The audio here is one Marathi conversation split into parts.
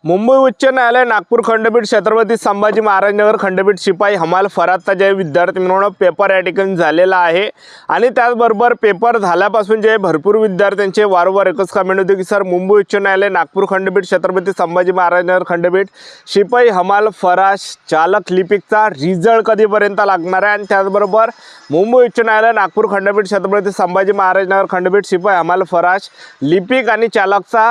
मुंबई उच्च न्यायालय नागपूर खंडपीठ छत्रपती संभाजी महाराज नगर खंडपीठ शिपाई हमाल फरादचा जे विद्यार्थी मिळवणं पेपर या ठिकाणी झालेला आहे आणि त्याचबरोबर पेपर झाल्यापासून जे भरपूर विद्यार्थ्यांचे वारंवार एकच कमेंट होते की सर मुंबई उच्च न्यायालय नागपूर खंडपीठ छत्रपती संभाजी महाराज नगर खंडपीठ शिपाई हमाल फराज चालक लिपिकचा रिझल्ट कधीपर्यंत लागणार आहे आणि त्याचबरोबर मुंबई उच्च न्यायालय नागपूर खंडपीठ छत्रपती संभाजी महाराज नगर खंडपीठ शिपाई हमाल फराज लिपिक आणि चालकचा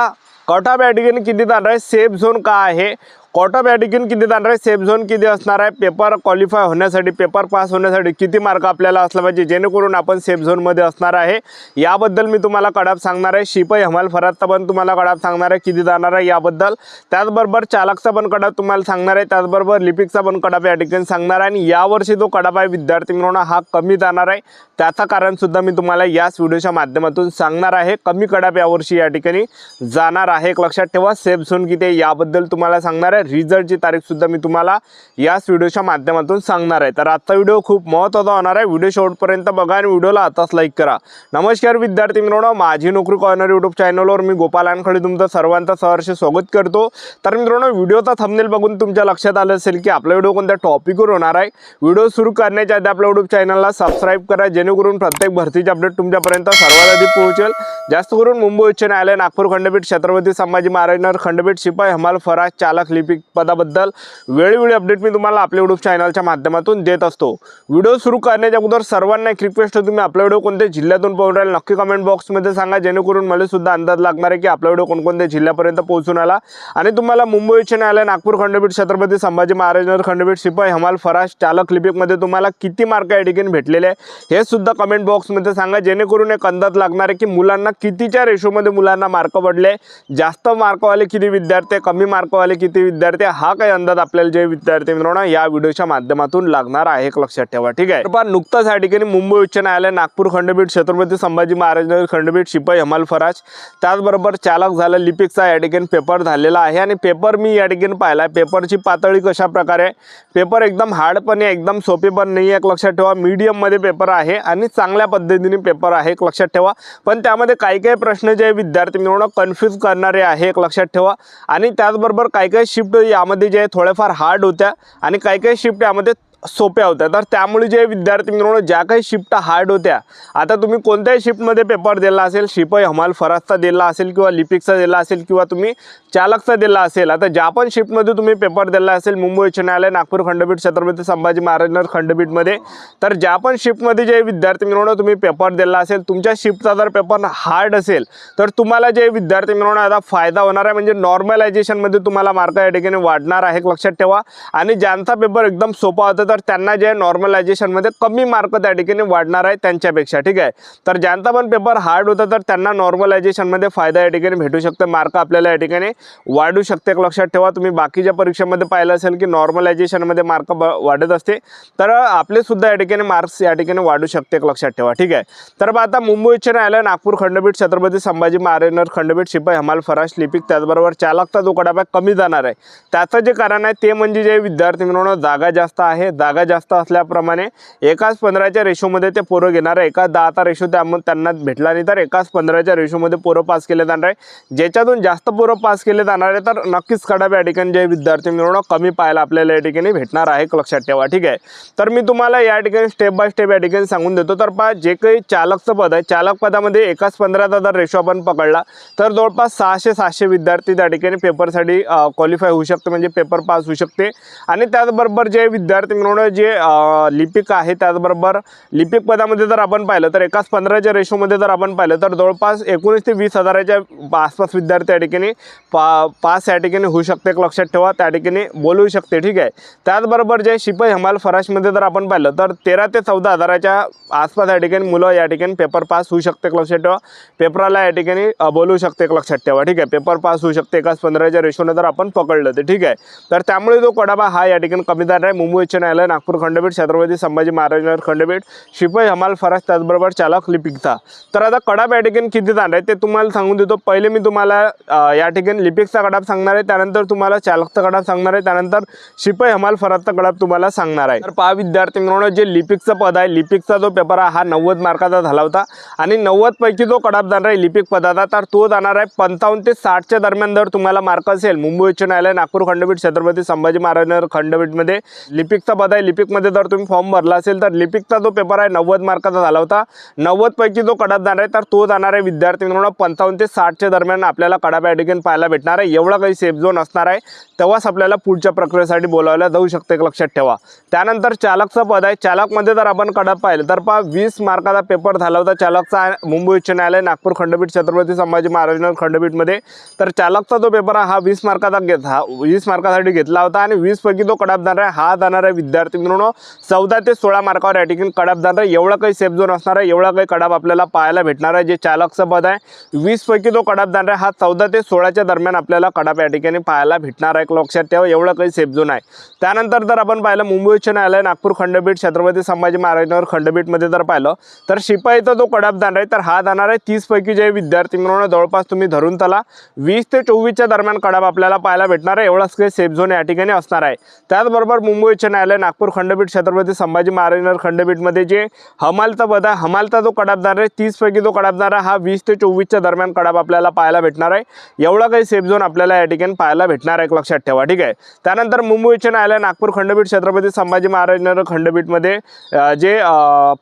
कट ऑफ या ठिकाणी किती जाणार आहे, सेफ झोन काय आहे, कट ऑफ या ठिकाणी किती जाणार आहे, सेफ झोन किती असणार आहे, पेपर क्वालिफाय होण्यासाठी पेपर पास होण्यासाठी किती मार्क आपल्याला असला पाहिजे जेणेकरून आपण सेफ झोनमध्ये असणार आहे याबद्दल मी तुम्हाला कट ऑफ सांगणार आहे। शिपाई हमाल फरादचा पण तुम्हाला कट ऑफ सांगणार आहे किती जाणार आहे याबद्दल, त्याचबरोबर चालकचा पण कट ऑफ तुम्हाला सांगणार आहे, त्याचबरोबर लिपिकचा पण कट ऑफ या ठिकाणी सांगणार आहे आणि यावर्षी जो कट ऑफ आहे विद्यार्थी मिळवणं हा कमी जाणार आहे त्याचं कारण सुद्धा मी तुम्हाला याच व्हिडिओच्या माध्यमातून सांगणार आहे। कमी कट ऑफ यावर्षी या ठिकाणी जाणार आहे, एक लक्षात ठेवा। सेफ झोन किती आहे याबद्दल तुम्हाला सांगणार आहे, रिझल्टची तारीख सुद्धा मी तुम्हाला याच व्हिडिओच्या माध्यमातून सांगणार आहे। तर आजचा व्हिडिओ खूप महत्त्वाचा होणार आहे, व्हिडिओ शेवटपर्यंत बघा आणि व्हिडिओला आताच लाईक करा। नमस्कार विद्यार्थी मित्रांनो, माझी नोकरी कॉर्नर यूट्यूब चॅनलवर मी गोपाल वानखडे तुमचं सर्वांचं सहर्ष स्वागत करतो। तर मित्रांनो, व्हिडिओचा थंबनेल बघून तुमच्या लक्षात आलं असेल की आपला व्हिडिओ कोणत्या टॉपिकवर होणार आहे। व्हिडिओ सुरू करण्याच्या आधी आपल्या यूट्यूब चॅनलला सबस्क्राइब करा जेणेकरून प्रत्येक भरतीचे अपडेट तुमच्यापर्यंत सर्वात आधी पोहोचेल। जास्त करून मुंबई उच्च न्यायालय नागपूर खंडपीठ छत्रपती संभाजी महाराज नगर खंडपीठ शिपाई हमाल फराज चालक लिपिक पदाबद्दल वेळोवेळी अपडेट मी तुम्हाला आपल्या यूट्यूब चॅनलच्या माध्यमातून देत असतो। व्हिडिओ सुरू करण्याच्या अगोदर सर्वांना एक रिक्वेस्ट आहे, तुम्ही आपला व्हिडिओ कोणत्या जिल्ह्यातून पाहून राहिले नक्की कमेंट बॉक्समध्ये सांगा जेणेकरून मला सुद्धा अंदाज लागणार आहे की आपला व्हिडिओ कोणकोणत्या जिल्ह्यापर्यंत पोहोचून आला आणि तुम्हाला मुंबई उच्च न्यायालय नागपूर खंडपीठ छत्रपती संभाजी महाराज नगर खंडपीठ शिपाई हमाल फराज चालक लिपिकमध्ये तुम्हाला किती मार्क या ठिकाणी भेटलेले आहे हे सुद्धा कमेंट बॉक्समध्ये सांगा जेणेकरून एक अंदाज लागणार आहे की मुलांना कितीच्या रेशोमध्ये मुलांना मार्क पडले, जास्त मार्कवाले किती विद्यार्थी, कमी मार्कवाले किती विद्यार्थी, हा काही अंदाज आपल्याला जे विद्यार्थी मित्रांनो या व्हिडिओच्या माध्यमातून लागणार आहे, एक लक्षात ठेवा, ठीक आहे। पण नुकताच या ठिकाणी मुंबई उच्च न्यायालय नागपूर खंडपीठ छत्रपती संभाजी महाराज नगर खंडपीठ शिपाई हमाल फराज त्याचबरोबर चालक झालं लिपिकचा या ठिकाणी पेपर झालेला आहे आणि पेपर मी या ठिकाणी पाहिला, पेपरची पातळी कशा प्रकारे, पेपर एकदम हार्ड पण आहे, एकदम सोपे पण नाही, एक लक्षात ठेवा। मीडियम मध्ये पेपर आहे आणि चांगल्या पद्धतीने पेपर आहे, एक लक्षात ठेवा। पण त्यामध्ये काही काही प्रश्न जे विद्यार्थी मित्रांनो कन्फ्यूज करणारे आहे, एक लक्षात ठेवा। आणि त्याचबरोबर काही काही शिफ्ट यामध्ये जे थोड्याफार हार्ड होत्या आणि काही काही शिफ्ट यामध्ये सोप्या होत्या। तर त्यामुळे जे विद्यार्थी मित्रांनो ज्या काही शिफ्ट हार्ड होत्या, आता तुम्ही कोणत्याही शिफ्टमध्ये पेपर दिला असेल, शिपाई हमाल फराजचा दिला असेल किंवा लिपिकचा दिला असेल किंवा तुम्ही चालकचा दिला असेल, आता ज्या पण शिफ्टमध्ये तुम्ही पेपर दिला असेल मुंबई उच्च न्यायालय नागपूर खंडपीठ छत्रपती संभाजी महाराज नगर खंडपीठमध्ये, तर ज्या पण शिफ्टमध्ये जे विद्यार्थी मित्रांनो तुम्ही पेपर दिला असेल, तुमच्या शिफ्टचा जर पेपर हार्ड असेल तर तुम्हाला जे विद्यार्थी मित्रांनो आता फायदा होणार आहे, म्हणजे नॉर्मलायझेशनमध्ये तुम्हाला मार्क या ठिकाणी वाढणार आहे, लक्षात ठेवा। आणि ज्यांचा पेपर एकदम सोपा होता तर त्यांना जे नॉर्मलायझेशनमध्ये कमी मार्क त्या ठिकाणी वाढणार आहे त्यांच्यापेक्षा, ठीक आहे। तर ज्यांचा पण पेपर हार्ड होता तर त्यांना नॉर्मलायझेशनमध्ये फायदा या ठिकाणी भेटू शकतो, मार्क आपल्याला या ठिकाणी वाढू शकते, लक्षात ठेवा। तुम्ही बाकीच्या परीक्षेमध्ये पाहिलं असेल की नॉर्मलायझेशनमध्ये मार्क वाढत असते, तर आपले सुद्धा या ठिकाणी मार्क्स या ठिकाणी वाढू शकते, लक्षात ठेवा, ठीक आहे। तर आता मुंबई उच्च न्यायालय नागपूर खंडपीठ छत्रपती संभाजी महाराज नगर खंडपीठ शिपाई हमाल फराज लिपिक त्याचबरोबर चालकचा जो कट ऑफ कमी जाणार आहे त्याचं जे कारण आहे ते म्हणजे जे विद्यार्थी मित्रांनो जागा जास्त आहे, जागा जास्त असल्याप्रमाणे एकाच 15च्या रेशोमध्ये ते पोरं घेणार आहे, एका 10चा रेशो त्यांना भेटला नाही तर एकाच 15च्या रेशोमध्ये पोरं पास केले जाणार आहे। ज्याच्यातून जास्त पोरं पास केले जाणार आहे तर नक्कीच कट ऑफ या ठिकाणी जे विद्यार्थी मित्रांनो कमी पाहायला आपल्याला या ठिकाणी भेटणार आहे, लक्षात ठेवा, ठीक आहे। तर मी तुम्हाला या ठिकाणी स्टेप बाय स्टेप या ठिकाणी सांगून देतो। तर पहा, जे काही चालकचं पद आहे, चालक पदामध्ये एकाच 15चा जर रेशो आपण पकडला तर जवळपास 600 विद्यार्थी त्या ठिकाणी पेपरसाठी क्वालिफाय होऊ शकते, म्हणजे पेपर पास होऊ शकते। आणि त्याचबरोबर जे विद्यार्थी मित्रांनो जे लिपिक आहे, त्याचबरोबर लिपिक पदामध्ये जर आपण पाहिलं तर एकाच 15च्या रेशोमध्ये जर आपण पाहिलं तर जवळपास 19 ते 20 हजाराच्या आसपास विद्यार्थी या ठिकाणी पास या ठिकाणी होऊ शकते, लक्षात ठेवा, त्या ठिकाणी बोलू शकते, ठीक आहे। त्याचबरोबर जे शिपाई हमाल फराजमध्ये जर आपण पाहिलं तर 13 ते 14 हजाराच्या आसपास या ठिकाणी मुलं या ठिकाणी पेपर पास होऊ शकते, लक्षात ठेवा, पेपराला या ठिकाणी बोलू शकते, लक्षात ठेवा, ठीक आहे। पेपर पास होऊ शकते एकाच 15च्या रेशोने जर आपण पकडलं तर, ठीक आहे। तर त्यामुळे जो कट ऑफ हा या ठिकाणी कमी जाणार आहे मुंबई उच्च न्यायालय न्यायालय नागपूर खंडपीठ छत्रपती संभाजी महाराज खंडपीठ शिपाई हमाल फरास त्याचबरोबर चालक लिपिकचा। तर आता कडाप या ठिकाणी किती जाणार आहे ते तुम्हाला सांगून देतो। पहिले मी तुम्हाला या ठिकाणी लिपिकचा कडाप सांगणार आहे, त्यानंतर तुम्हाला चालकचा कडाप सांगणार आहे, त्यानंतर शिपाई हमाल फरासचा कडाप तुम्हाला सांगणार आहे। तर पहा विद्यार्थी मित्रांनो, जे लिपिकचं पद आहे, लिपिकचा जो पेपर आहे हा 90 मार्काचा झाला होता आणि 90 पैकी जो कडाप जाणार आहे लिपिक पदाचा तर तो जाणार आहे 55 ते 60च्या दरम्यान जर तुम्हाला मार्क असेल मुंबई उच्च न्यायालय नागपूर खंडपीठ छत्रपती संभाजी महाराज खंडपीठमध्ये लिपिकचा पद आहे, लिपिकमध्ये जर तुम्ही फॉर्म भरला असेल तर लिपिकचा जो पेपर आहे 90 मार्काचा झाला होता। 90 पैकी जो कडाप जाणार आहे तर तो जाणार आहे विद्यार्थी मित्रांनो 55 ते 60च्या दरम्यान आपल्याला कडाप या ठिकाणी पाहायला भेटणार आहे। एवढा काही सेफ झोन असणार आहे तेव्हाच आपल्याला पुढच्या प्रक्रियेसाठी बोलावलं जाऊ शकते, एक लक्षात ठेवा। त्यानंतर चालकचं पद आहे, चालकमध्ये जर आपण कडाप पाहिलं तर पहा 20 मार्काचा पेपर झाला होता चालकचा मुंबई उच्च न्यायालय नागपूर खंडपीठ छत्रपती संभाजी महाराज खंडपीठमध्ये। तर चालकचा जो पेपर आहे हा 20 मार्कासाठी घेतला होता आणि 20 पैकी जो कडाप जाणार आहे हा जाणार आहे विद्यार्थी मित्रांनो 14 ते 16 मार्कावर या ठिकाणी कडाप जाणार आहे। एवढा काही सेफ झोन असणार आहे, एवढा काही कडाप आपल्याला पाहायला भेटणार आहे। जे चालकचं पद आहे 20 पैकी जो कडाप जाणार आहे हा 14 ते 16च्या दरम्यान आपल्याला कडाप या ठिकाणी पाहायला भेटणार आहे, लक्षात ठेवा। एवढा काही सेफ झोन आहे। त्यानंतर जर आपण पाहिलं मुंबई उच्च न्यायालय नागपूर खंडपीठ छत्रपती संभाजी महाराज खंडपीठमध्ये जर पाहिलं तर शिपाईचा जो कडाप जाणार आहे तर हा जाणार आहे 30 पैकी जे विद्यार्थी मित्रांनो जवळपास तुम्ही धरून चला 20 ते 24च्या दरम्यान कडाप आपल्याला पाहायला भेटणार आहे। एवढाच काही सेफ झोन या ठिकाणी असणार आहे। त्याचबरोबर मुंबई उच्च न्यायालय नागपूर खंडपीठ छत्रपती संभाजी महाराज खंडपीठमध्ये जे हमालचा पद आहे, हमालचा जो कडाप जाणार आहे 30 पैकी जो कडाप जाणार आहे हा 20 ते 24च्या दरम्यान कडाप आपल्याला पाहायला भेटणार आहे। एवढा काही सेफ झोन आपल्याला या ठिकाणी पाहायला भेटणार आहे, लक्षात ठेवा, ठीक आहे। त्यानंतर मुंबई उच्च न्यायालय नागपूर खंडपीठ छत्रपती संभाजी महाराज खंडपीठमध्ये जे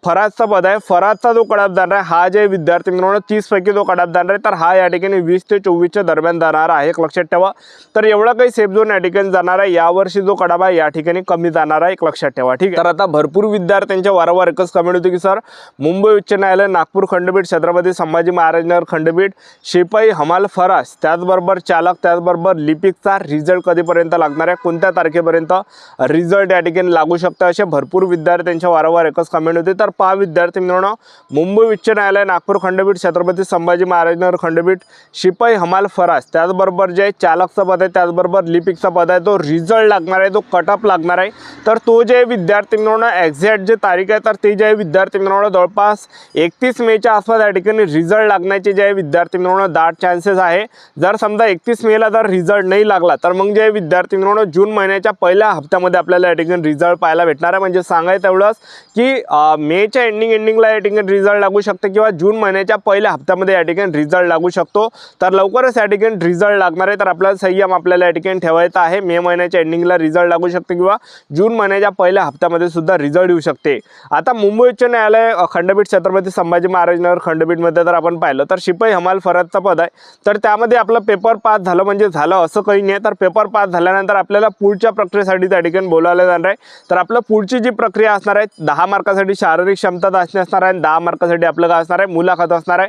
फराजचा पद आहे, फराजचा जो कडाप जाणार आहे हा जे विद्यार्थी मित्रांनो 30 पैकी जो कडाप जाणार आहे तर हा या ठिकाणी 20 ते 24च्या दरम्यान जाणार आहे, लक्षात ठेवा। तर एवढा काही सेफ झोन या ठिकाणी जाणार आहे। यावर्षी जो कडाप आहे या ठिकाणी कमी जाणार आहे, लक्षात ठेवा, ठीक आहे। तर आता भरपूर विद्यार्थ्यांच्या वारंवार एकच कमेंट होती की सर मुंबई उच्च न्यायालय नागपूर खंडपीठ छत्रपती संभाजी महाराज खंडपीठ शिपाई हमाल फरास त्याचबरोबर चालक त्याचबरोबर लिपिकचा रिझल्ट कधीपर्यंत लागणार आहे, कोणत्या तारखेपर्यंत रिझल्ट या ठिकाणी लागू शकतं, असे भरपूर विद्यार्थ्यांच्या वारंवार एकच कमेंट होते। तर पहा विद्यार्थी मित्रांनो, मुंबई उच्च न्यायालय नागपूर खंडपीठ छत्रपती संभाजी महाराज खंडपीठ शिपाई हमाल फरास त्याचबरोबर जे चालकचा पद आहे त्याचबरोबर लिपिकचा पद आहे तो रिझल्ट लागणार आहे, तो कटअप लागणार आहे। तर तो जे विद्यार्थी मित्रांनो एक्झॅक्ट जे तारीख आहे तर ते जे विद्यार्थी मित्रांनो जवळपास 31 मेच्या आसपास या ठिकाणी रिझल्ट लागण्याचे जे विद्यार्थी मित्रांनो दाट चान्सेस आहे। जर समजा 31 मेला जर रिझल्ट नाही लागला तर मग जे विद्यार्थी मित्रांनो जून महिन्याच्या पहिल्या हप्त्यामध्ये आपल्याला या ठिकाणी रिझल्ट पाहायला भेटणार आहे। म्हणजे सांगायचं एवढंच की मेच्या एंडिंगला या ठिकाणी रिझल्ट लागू शकते किंवा जून महिन्याच्या पहिल्या हप्त्यामध्ये या ठिकाणी रिझल्ट लागू शकतो। तर लवकरच या ठिकाणी रिझल्ट लागणार आहे, तर आपल्याला संयम आपल्याला या ठिकाणी ठेवायचा आहे। मे महिन्याच्या एंडिंगला रिझल्ट लागू शकते किंवा जून महिन्याच्या पहिल्या हप्त्यामध्ये सुद्धा रिझल्ट येऊ शकते। आता मुंबई उच्च न्यायालय खंडपीठ छत्रपती संभाजी महाराज खंडपीठमध्ये जर आपण पाहिलं तर शिपाई हमाल फराजचा पद आहे तर त्यामध्ये आपलं पेपर पास झालं म्हणजे झालं असं काही नाही। तर पेपर पास झाल्यानंतर आपल्याला पुढच्या प्रक्रियेसाठी त्या ठिकाणी बोलावलं जाणार आहे। तर आपलं पुढची जी प्रक्रिया असणार आहे 10 मार्कासाठी शारीरिक क्षमता चाचणी असणार आहे, 10 मार्कासाठी आपलं काय असणार आहे मुलाखत असणार आहे।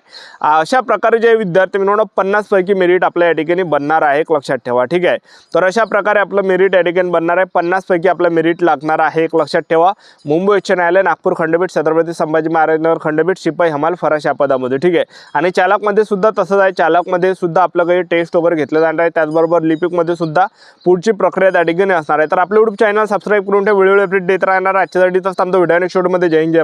अशा प्रकारे जे विद्यार्थी मित्रांनो 50 पैकी मेरिट आपल्या या ठिकाणी बनणार आहे, लक्षात ठेवा, ठीक आहे। तर अशा प्रकारे आपलं मेरिट या ठिकाणी बनणार आहे, 50 पैकी आपलं मेरिट लागणार आहे, लक्षात ठेवा। मुंबई उच्च न्यायालय नागपूर खंडपीठ छत्रपती संभाजी महाराज खंडपीठ शिपाई हमाल फरास या पदामध्ये, ठीक आहे। आणि चालकमध्ये सुद्धा तसंच आहे, चालकमध्ये सुद्धा आपलं काही टेस्ट वगैरे घेतलं जाणार आहे, त्याचबरोबर लिपिकमध्ये सुद्धा पुढची प्रक्रिया त्या ठिकाणी असणार आहे। तर आपलं यूट्यूब चॅनल सबस्क्राईब करून ठेवा, व्हिडिओ अपडेट देत राहणार। आजच्यासाठी तसं आमचा व्हिडिओ नेक्स्ट व्हिडिओमध्ये जय हिंद जय